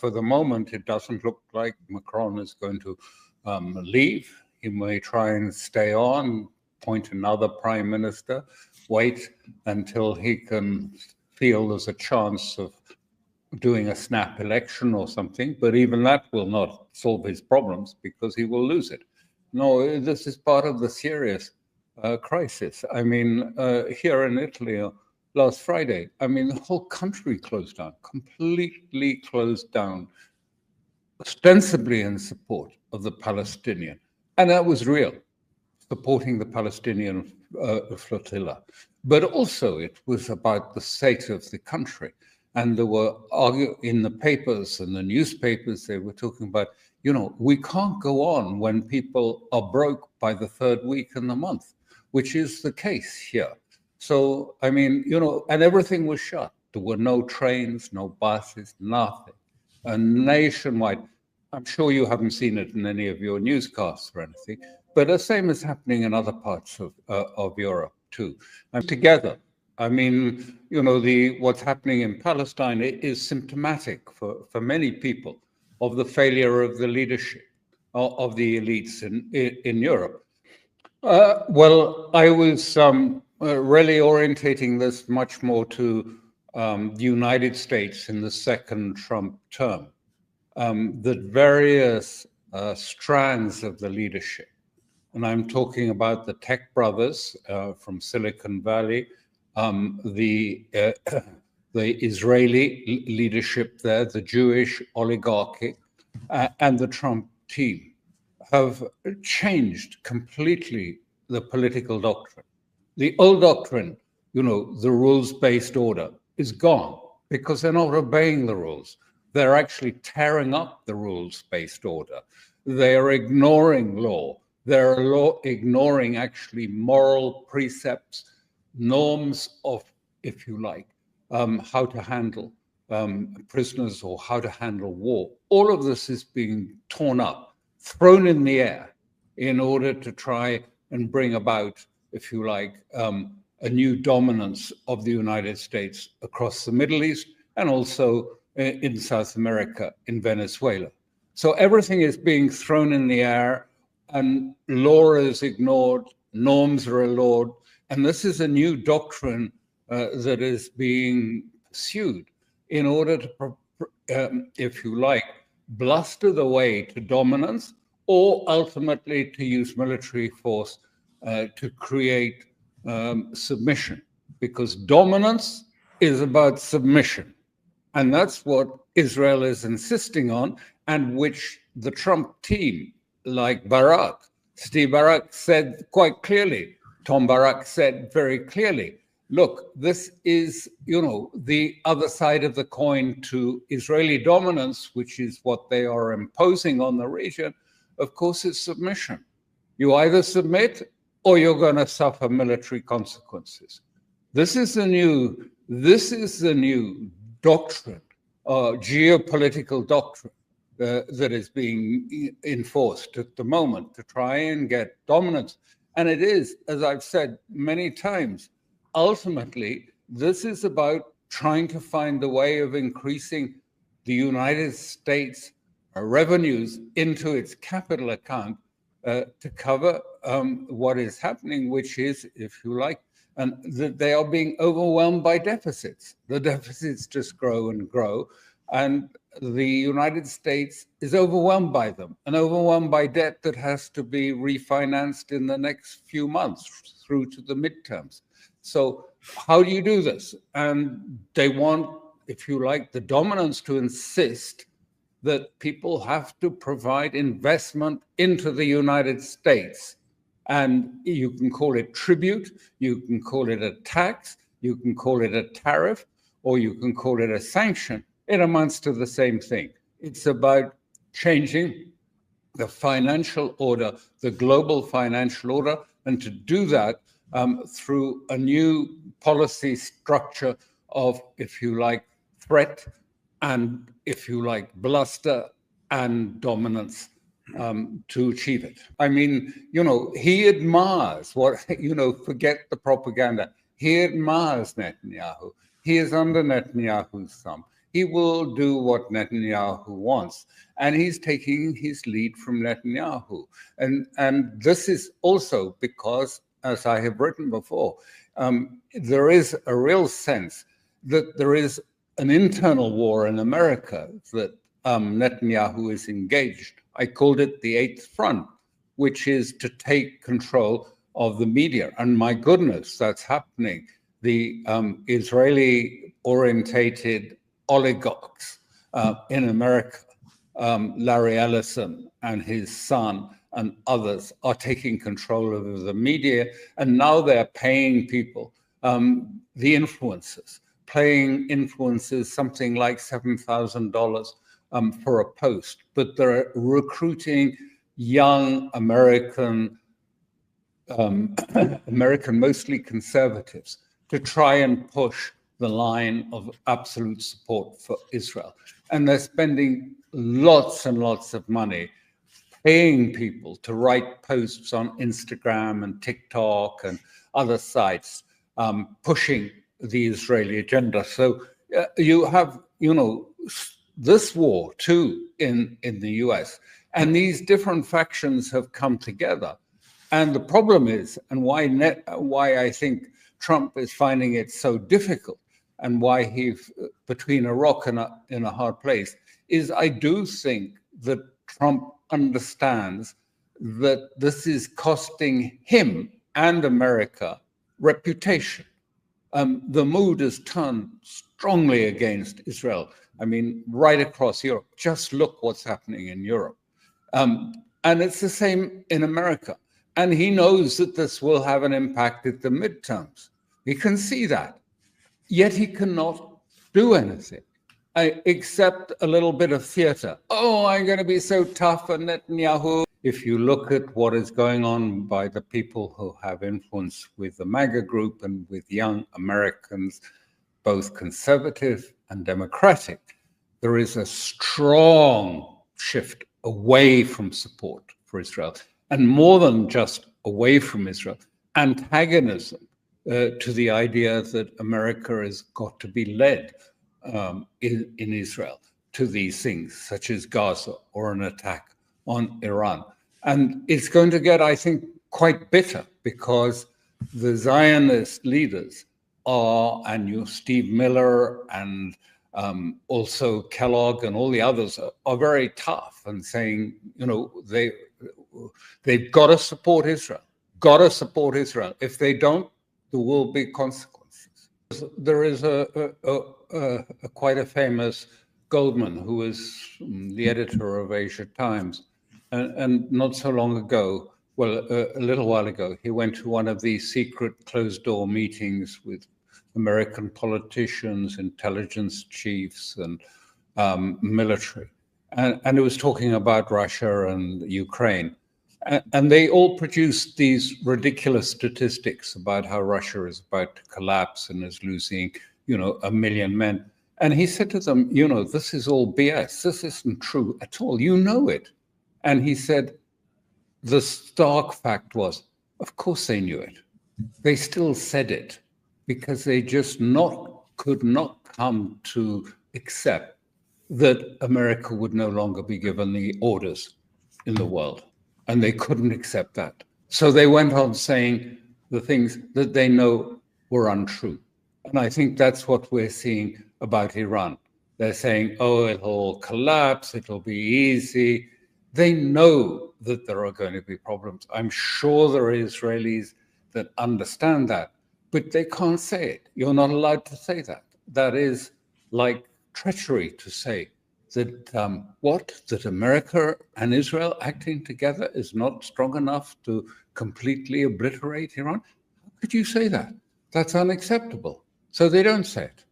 for the moment, it doesn't look like Macron is going to leave. He may try and stay on, appoint another prime minister, wait until he can feel there's a chance of doing a snap election or something, but even that will not solve his problems because he will lose it. No, this is part of the serious crisis. I mean, here in Italy last Friday, I mean, the whole country closed down, completely closed down, ostensibly in support of the Palestinian. And that was real, supporting the Palestinian flotilla. But also it was about the state of the country. And there were in the papers and the newspapers, they were talking about, you know, we can't go on when people are broke by the third week in the month, which is the case here. So, I mean, you know, and everything was shut. There were no trains, no buses, nothing. And nationwide, I'm sure you haven't seen it in any of your newscasts or anything, but the same is happening in other parts of Europe too. And together, I mean, you know, what's happening in Palestine is symptomatic for many people of the failure of the leadership of the elites in Europe. Well, I was really orientating this much more to the United States in the second Trump term, that various strands of the leadership, and I'm talking about the tech brothers from Silicon Valley, the Israeli leadership there, the Jewish oligarchy, and the Trump team have changed completely the political doctrine. The old doctrine, you know, the rules-based order, is gone because they're not obeying the rules. They're actually tearing up the rules-based order. They are ignoring law. They're ignoring actually moral precepts, norms of, if you like, how to handle prisoners or how to handle war. All of this is being torn up, thrown in the air in order to try and bring about, if you like, a new dominance of the United States across the Middle East and also in South America, in Venezuela. So everything is being thrown in the air and law is ignored, norms are ignored, and this is a new doctrine that is being pursued in order to, if you like, bluster the way to dominance or ultimately to use military force to create submission, because dominance is about submission. And that's what Israel is insisting on, and which the Trump team, like Steve Barak said quite clearly, Tom Barak said very clearly, look, this is, you know, the other side of the coin to Israeli dominance, which is what they are imposing on the region. Of course, it's submission. You either submit or you're going to suffer military consequences. This is the new doctrine, geopolitical doctrine that is being enforced at the moment to try and get dominance. And it is, as I've said many times, ultimately, this is about trying to find a way of increasing the United States revenues into its capital account to cover what is happening, which is, if you like, and that they are being overwhelmed by deficits. The deficits just grow and grow, and the United States is overwhelmed by them and overwhelmed by debt that has to be refinanced in the next few months through to the midterms. So how do you do this? And they want, if you like, the dominance to insist that people have to provide investment into the United States. And you can call it tribute, you can call it a tax, you can call it a tariff, or you can call it a sanction. It amounts to the same thing. It's about changing the financial order, the global financial order, and to do that through a new policy structure of, if you like, threat and, if you like, bluster and dominance to achieve it. I mean, you know, he admires what, you know, forget the propaganda. He admires Netanyahu. He is under Netanyahu's thumb. he will do what Netanyahu wants. And he's taking his lead from Netanyahu. And this is also because, as I have written before, there is a real sense that there is an internal war in America that Netanyahu is engaged. I called it the Eighth Front, which is to take control of the media. And my goodness, that's happening. The Israeli-orientated oligarchs in America, Larry Ellison and his son and others, are taking control over the media. And now they're paying people, the influencers, paying influencers something like $7,000 for a post. But they're recruiting young American, mostly conservatives, to try and push the line of absolute support for Israel. And they're spending lots and lots of money paying people to write posts on Instagram and TikTok and other sites, pushing the Israeli agenda. So you have, this war too in the US, and these different factions have come together. And the problem is, and why I think Trump is finding it so difficult, and why he's between a rock and in a hard place, is I do think that Trump understands that this is costing him and America reputation. The mood has turned strongly against Israel. I mean, right across Europe. Just look what's happening in Europe. And it's the same in America. And he knows that this will have an impact at the midterms. He can see that. Yet he cannot do anything except a little bit of theater. Oh, I'm going to be so tough on Netanyahu. If you look at what is going on by the people who have influence with the MAGA group and with young Americans, both conservative and democratic, there is a strong shift away from support for Israel. And more than just away from Israel, antagonism to the idea that America has got to be led in Israel to these things, such as Gaza or an attack on Iran. And it's going to get, I think, quite bitter, because the Zionist leaders are, and Steve Miller and also Kellogg and all the others are very tough and saying, they've got to support Israel, got to support Israel. If they don't, there will be consequences. There is quite a famous Goldman who was the editor of Asia Times, and not so long ago, well, a little while ago, he went to one of these secret closed-door meetings with American politicians, intelligence chiefs, and military. And it was talking about Russia and Ukraine. And they all produced these ridiculous statistics about how Russia is about to collapse and is losing, 1 million men. And he said to them, this is all BS. This isn't true at all. You know it. And he said, the stark fact was, of course they knew it. They still said it because they just could not come to accept that America would no longer be given the orders in the world. And they couldn't accept that. So they went on saying the things that they know were untrue. And I think that's what we're seeing about Iran. They're saying, oh, it'll collapse, it'll be easy. They know that there are going to be problems. I'm sure there are Israelis that understand that, but they can't say it. You're not allowed to say that. That is like treachery to say that that America and Israel acting together is not strong enough to completely obliterate Iran. How could you say that? That's unacceptable. So they don't say it.